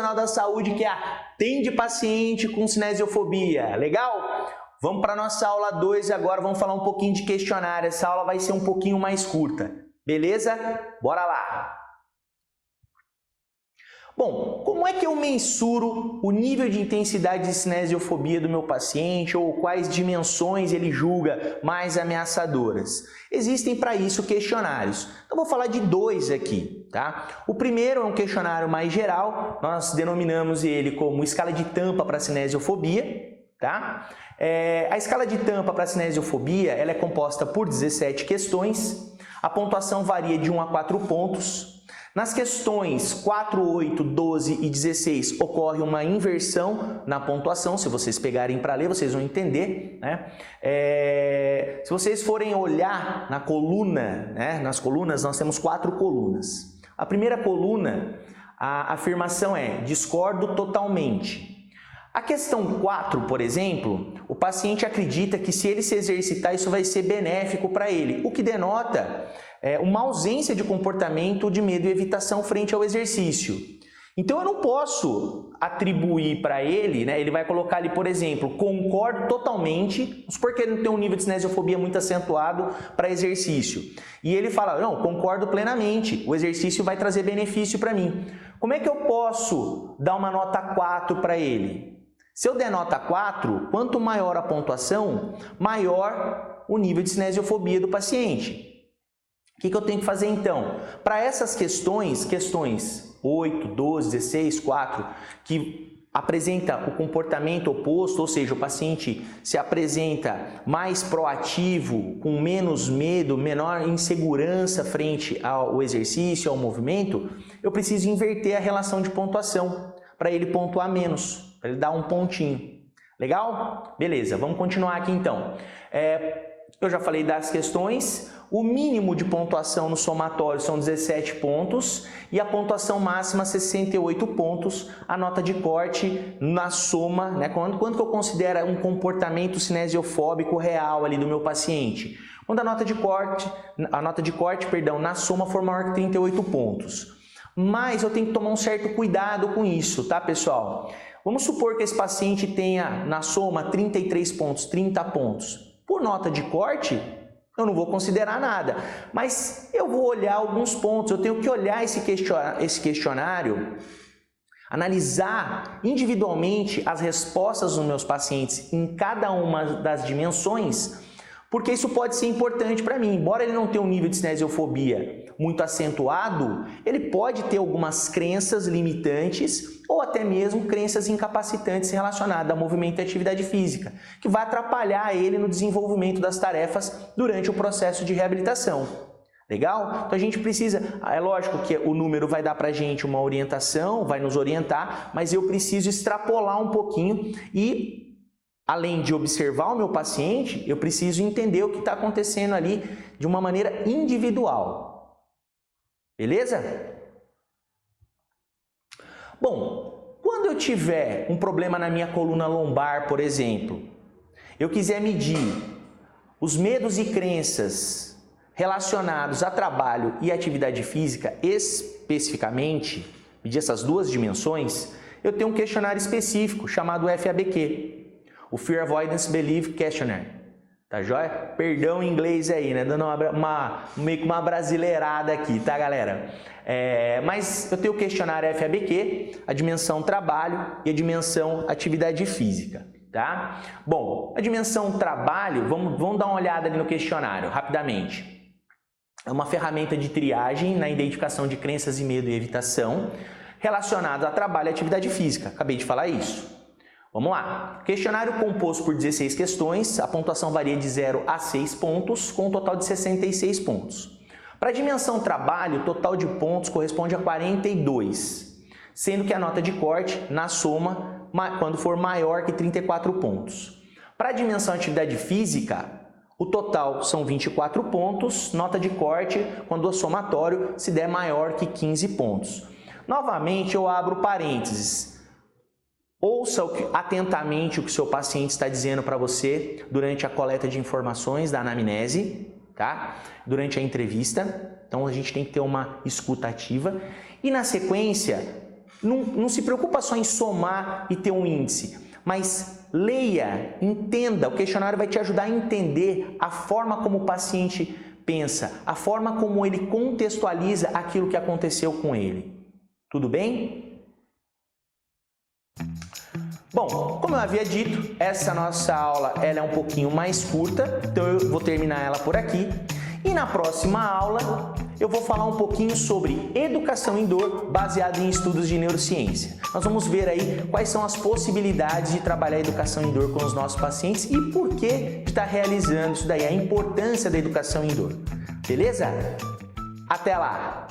profissional da saúde que atende paciente com cinesiofobia. Legal? Vamos para a nossa aula 2 agora, vamos falar um pouquinho de questionário. Essa aula vai ser um pouquinho mais curta. Beleza? Bora lá! Bom, como é que eu mensuro o nível de intensidade de cinesiofobia do meu paciente ou quais dimensões ele julga mais ameaçadoras? Existem para isso questionários. Então vou falar de 2 aqui, tá? O primeiro é um questionário mais geral, nós denominamos ele como escala de Tampa para cinesiofobia, tá? A escala de Tampa para cinesiofobia, ela é composta por 17 questões, a pontuação varia de 1 a 4 pontos. Nas questões 4, 8, 12 e 16 ocorre uma inversão na pontuação, se vocês pegarem para ler vocês vão entender, né? Se vocês forem olhar na coluna, né? Nas colunas nós temos 4 colunas. A primeira coluna, a afirmação é discordo totalmente. A questão 4, por exemplo, o paciente acredita que se ele se exercitar isso vai ser benéfico para ele, o que denota uma ausência de comportamento de medo e evitação frente ao exercício. Então eu não posso atribuir para ele, né? Ele vai colocar ali, por exemplo, concordo totalmente, porque ele não tem um nível de cinesiofobia muito acentuado para exercício. E ele fala, não, concordo plenamente, o exercício vai trazer benefício para mim. Como é que eu posso dar uma nota 4 para ele? Se eu der nota 4, quanto maior a pontuação, maior o nível de cinesiofobia do paciente. O que eu tenho que fazer então? Para essas questões 8, 12, 16, 4, que apresenta o comportamento oposto, ou seja, o paciente se apresenta mais proativo, com menos medo, menor insegurança frente ao exercício, ao movimento, eu preciso inverter a relação de pontuação, para ele pontuar menos, para ele dar um pontinho. Legal? Beleza, vamos continuar aqui então. Eu já falei das questões, o mínimo de pontuação no somatório são 17 pontos e a pontuação máxima 68 pontos, a nota de corte na soma, né? Quanto que eu considero um comportamento cinesiofóbico real ali do meu paciente? Quando a nota de corte, na soma for maior que 38 pontos. Mas eu tenho que tomar um certo cuidado com isso, tá, pessoal? Vamos supor que esse paciente tenha na soma 33 pontos, 30 pontos. Por nota de corte, eu não vou considerar nada, mas eu vou olhar alguns pontos, eu tenho que olhar esse questionário, analisar individualmente as respostas dos meus pacientes em cada uma das dimensões, porque isso pode ser importante para mim. Embora ele não tenha um nível de cinesiofobia muito acentuado, ele pode ter algumas crenças limitantes ou até mesmo crenças incapacitantes relacionadas ao movimento e atividade física, que vai atrapalhar ele no desenvolvimento das tarefas durante o processo de reabilitação. Legal? Então a gente precisa, é lógico que o número vai dar para a gente uma orientação, vai nos orientar, mas eu preciso extrapolar um pouquinho e, além de observar o meu paciente, eu preciso entender o que está acontecendo ali de uma maneira individual. Beleza? Bom, quando eu tiver um problema na minha coluna lombar, por exemplo, eu quiser medir os medos e crenças relacionados a trabalho e atividade física especificamente, medir essas 2 dimensões, eu tenho um questionário específico chamado FABQ, o Fear Avoidance Belief Questionnaire. Tá joia? Perdão em inglês aí, né? Dando meio que uma brasileirada aqui, tá, galera? Mas eu tenho o questionário FABQ, a dimensão trabalho e a dimensão atividade física, tá? Bom, a dimensão trabalho, vamos dar uma olhada ali no questionário, rapidamente. É uma ferramenta de triagem na identificação de crenças e medo e evitação relacionados a trabalho e atividade física. Acabei de falar isso. Vamos lá. Questionário composto por 16 questões, a pontuação varia de 0 a 6 pontos, com um total de 66 pontos. Para a dimensão trabalho, o total de pontos corresponde a 42, sendo que a nota de corte, na soma, quando for maior que 34 pontos. Para a dimensão atividade física, o total são 24 pontos, nota de corte, quando o somatório se der maior que 15 pontos. Novamente, eu abro parênteses. Ouça atentamente o que o seu paciente está dizendo para você durante a coleta de informações da anamnese, tá? Durante a entrevista. Então, a gente tem que ter uma escuta ativa. E na sequência, Não se preocupa só em somar e ter um índice, mas leia, entenda. O questionário vai te ajudar a entender a forma como o paciente pensa, a forma como ele contextualiza aquilo que aconteceu com ele. Tudo bem? Bom, como eu havia dito, essa nossa aula ela é um pouquinho mais curta, então eu vou terminar ela por aqui. E na próxima aula eu vou falar um pouquinho sobre educação em dor baseado em estudos de neurociência. Nós vamos ver aí quais são as possibilidades de trabalhar a educação em dor com os nossos pacientes e por que estar realizando isso daí, a importância da educação em dor. Beleza? Até lá!